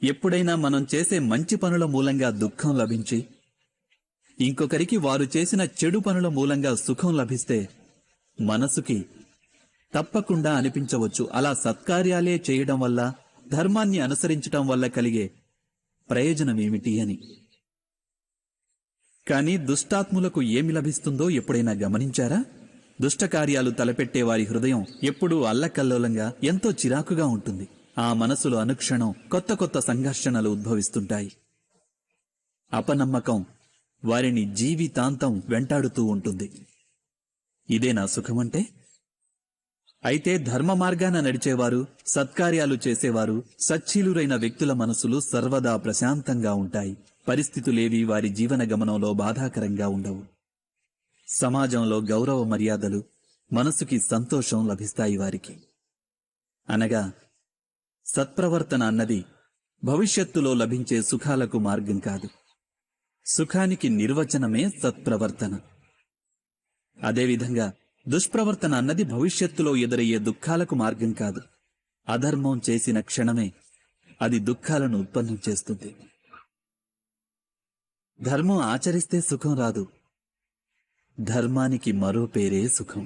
ఎప్పుడైనా మనం చేసే మంచి పనుల మూలంగా దుఃఖం లభించి ఇంకొకరికి వారు చేసిన చెడు పనుల మూలంగా సుఖం లభిస్తే మనసుకి తప్పకుండా అనిపించవచ్చు, అలా సత్కార్యాలే చేయడం వల్ల, ధర్మాన్ని అనుసరించటం వల్ల కలిగే ప్రయోజనమేమిటి అని. కానీ దుష్టాత్ములకు ఏమి లభిస్తుందో ఎప్పుడైనా గమనించారా? దుష్టకార్యాలు తలపెట్టే వారి హృదయం ఎప్పుడూ అల్లకల్లోలంగా, ఎంతో చిరాకుగా ఉంటుంది. ఆ మనసులో అనుక్షణం కొత్త కొత్త సంఘర్షణలు ఉద్భవిస్తుంటాయి. అపనమ్మకం వారిని జీవితాంతం వెంటాడుతూ ఉంటుంది. ఇదేనా సుఖమంటే? అయితే ధర్మ మార్గాన నడిచేవారు, సత్కార్యాలు చేసేవారు, సచ్చీలురైన వ్యక్తుల మనసులు సర్వదా ప్రశాంతంగా ఉంటాయి. పరిస్థితులేవి వారి జీవన గమనంలో బాధాకరంగా ఉండవు. సమాజంలో గౌరవ మర్యాదలు, మనసుకి సంతోషం లభిస్తాయి వారికి. అనగా సత్ప్రవర్తన అన్నది భవిష్యత్తులో లభించే సుఖాలకు మార్గం కాదు. సుఖానికి నిర్వచనమే సత్ప్రవర్తన. అదేవిధంగా దుష్ప్రవర్తన అన్నది భవిష్యత్తులో ఎదురయ్యే దుఃఖాలకు మార్గం కాదు. అధర్మం చేసిన క్షణమే అది దుఃఖాలను ఉత్పన్నం చేస్తుంది. ధర్మం ఆచరిస్తే సుఖం రాదు. ధర్మానికి మరో పేరే సుఖం.